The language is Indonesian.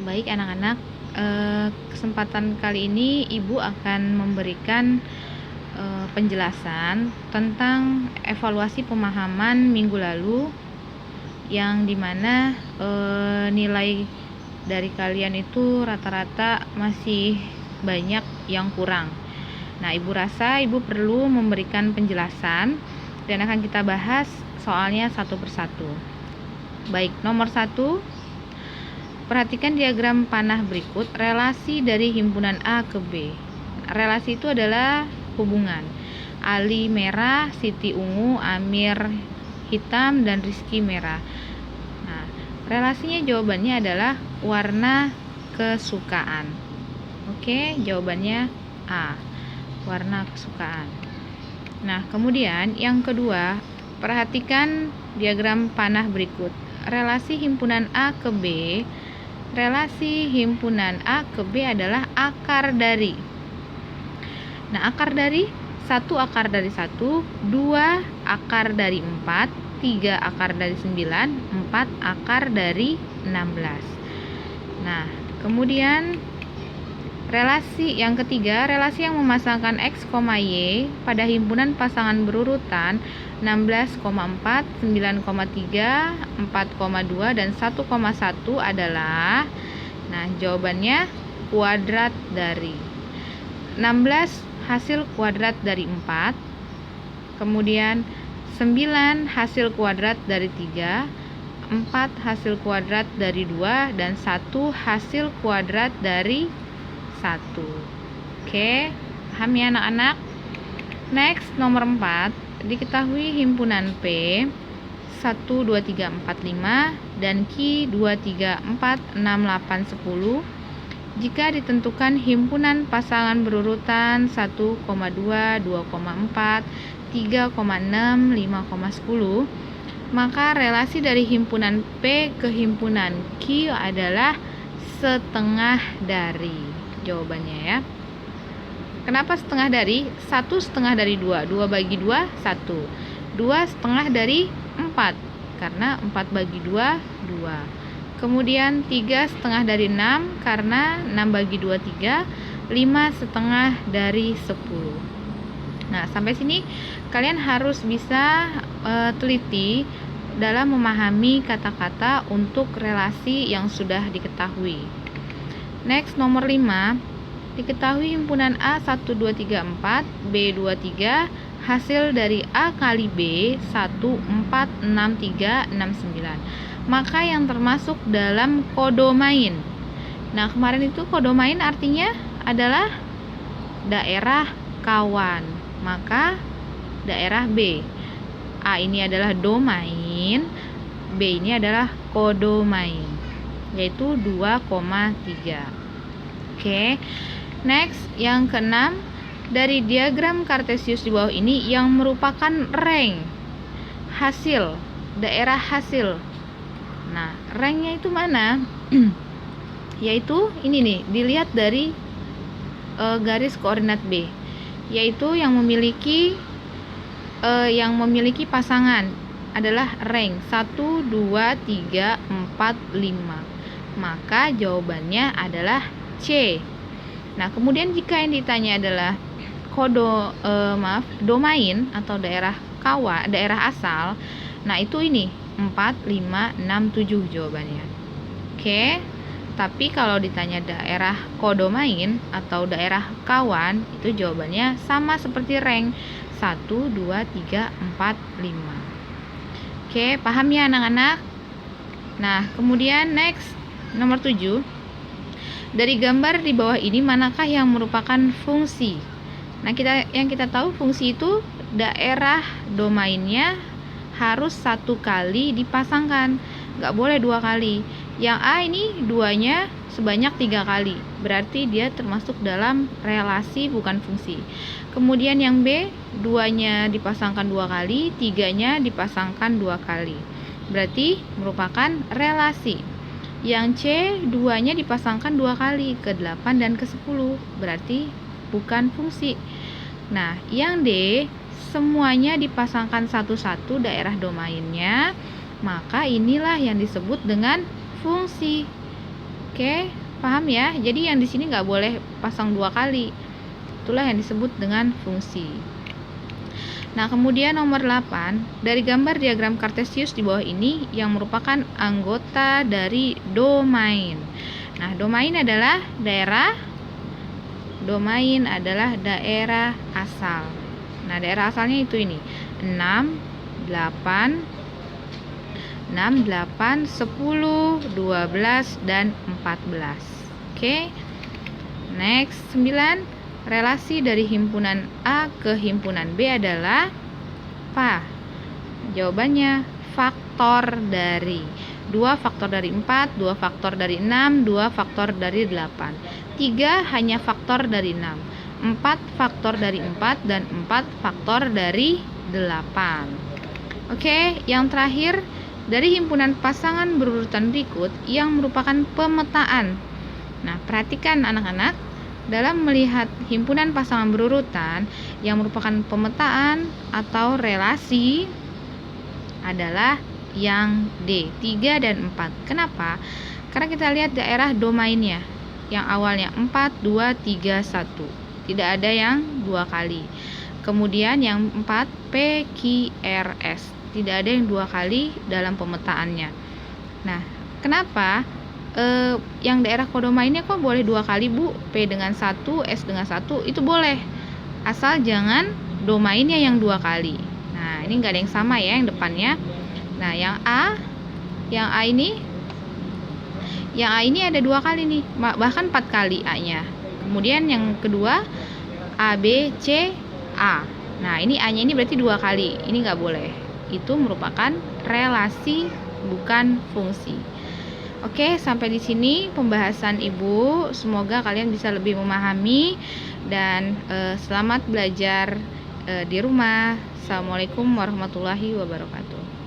Baik anak-anak, kesempatan kali ini Ibu akan memberikan penjelasan tentang evaluasi pemahaman minggu lalu, yang dimana nilai dari kalian itu rata-rata masih banyak yang kurang. Nah, Ibu rasa Ibu perlu memberikan penjelasan dan akan kita bahas soalnya satu persatu. Baik, nomor 1, perhatikan diagram panah berikut relasi dari himpunan A ke B. Relasi itu adalah hubungan. Ali merah, Siti ungu, Amir hitam, dan Rizky merah. Nah, relasinya jawabannya adalah warna kesukaan. Oke, jawabannya A, warna kesukaan. Nah, kemudian yang kedua, perhatikan diagram panah berikut. Relasi himpunan A ke B. Relasi himpunan A ke B adalah akar dari. Nah, akar dari 1 akar dari 1, 2 akar dari 4, 3 akar dari 9, 4 akar dari 16. Nah, kemudian relasi yang ketiga, relasi yang memasangkan X, Y pada himpunan pasangan berurutan 16,4, 9,3, 4,2, dan 1,1 adalah, nah jawabannya kuadrat dari 16 hasil kuadrat dari 4, kemudian 9 hasil kuadrat dari 3, 4 hasil kuadrat dari 2, dan 1 hasil kuadrat dari 1. Oke, paham ya anak-anak? Next, nomor 4, diketahui himpunan P 1, 2, 3, 4, 5 dan Q 2, 3, 4, 6, 8, 10 jika ditentukan himpunan pasangan berurutan 1,2, 2,4, 3,6, 5,10, maka relasi dari himpunan P ke himpunan Q adalah setengah dari. Jawabannya ya. Kenapa setengah dari? 1 setengah dari 2. 2 bagi 2, 1. 2 setengah dari 4. Karena 4 bagi 2, 2. Kemudian 3 setengah dari 6. Karena 6 bagi 2, 3. 5 setengah dari 10. Nah, sampai sini kalian harus bisa teliti dalam memahami kata-kata untuk relasi yang sudah diketahui. Next, nomor 5, diketahui himpunan A 1, 2, 3, 4, B 2, 3 hasil dari A kali B 1, 4, 6, 3, 6, 9, maka yang termasuk dalam kodomain. Nah, kemarin itu kodomain artinya adalah daerah kawan, maka daerah B. A ini adalah domain, B ini adalah kodomain, yaitu 2,3. Oke. Next, yang keenam, dari diagram kartesius di bawah ini yang merupakan rank hasil, daerah hasil. Nah, ranknya itu mana? Yaitu ini nih, dilihat dari garis koordinat B, yaitu yang memiliki pasangan adalah rank 1, 2, 3, 4, 5. Maka jawabannya adalah C. Nah, kemudian jika yang ditanya adalah domain atau daerah kawan, daerah asal, nah itu ini 4, 5, 6, 7 jawabannya. Oke. Tapi kalau ditanya daerah kodomain atau daerah kawan, itu jawabannya sama seperti rank 1, 2, 3, 4, 5. Oke, paham ya anak-anak? Nah, kemudian next, nomor 7. Dari gambar di bawah ini manakah yang merupakan fungsi? Nah, yang kita tahu fungsi itu daerah domainnya harus 1 kali dipasangkan, nggak boleh 2 kali. Yang A ini 2-nya sebanyak 3 kali, berarti dia termasuk dalam relasi bukan fungsi. Kemudian yang B, 2-nya dipasangkan 2 kali, 3-nya dipasangkan 2 kali, berarti merupakan relasi. Yang C, 2-nya dipasangkan 2 kali, ke 8 dan ke 10, berarti bukan fungsi. Nah, yang D, semuanya dipasangkan satu-satu daerah domainnya, maka inilah yang disebut dengan fungsi. Oke, paham ya? Jadi yang di sini nggak boleh pasang 2 kali. Itulah yang disebut dengan fungsi. Nah, kemudian nomor 8, dari gambar diagram Kartesius di bawah ini yang merupakan anggota dari domain. Nah, domain adalah daerah asal. Nah, daerah asalnya itu ini. 6, 8, 10, 12, dan 14. Oke. Next, 9. Relasi dari himpunan A ke himpunan B adalah apa? Jawabannya faktor dari 2 faktor dari 4, 2 faktor dari 6, 2 faktor dari 8. 3 hanya faktor dari 6, 4 faktor dari 4, dan 4 faktor dari 8. Oke, yang terakhir, dari himpunan pasangan berurutan berikut yang merupakan pemetaan. Nah, perhatikan anak-anak, dalam melihat himpunan pasangan berurutan yang merupakan pemetaan atau relasi adalah yang D, 3 dan 4. Kenapa? Karena kita lihat daerah domainnya yang awalnya 4, 2, 3, 1. Tidak ada yang 2 kali. Kemudian yang 4, P, Q, R, S. Tidak ada yang 2 kali dalam pemetaannya. Nah, kenapa yang daerah kodomainnya kok boleh 2 kali, Bu? P dengan 1, S dengan 1, itu boleh. Asal jangan domainnya yang 2 kali. Nah, ini nggak ada yang sama ya yang depannya. Nah, yang A ini ada 2 kali nih, bahkan 4 kali A-nya. Kemudian yang kedua A, B, C, A. Nah, ini A-nya ini berarti 2 kali. Ini nggak boleh. Itu merupakan relasi, bukan fungsi. Oke, sampai di sini pembahasan Ibu. Semoga kalian bisa lebih memahami dan selamat belajar di rumah. Assalamualaikum warahmatullahi wabarakatuh.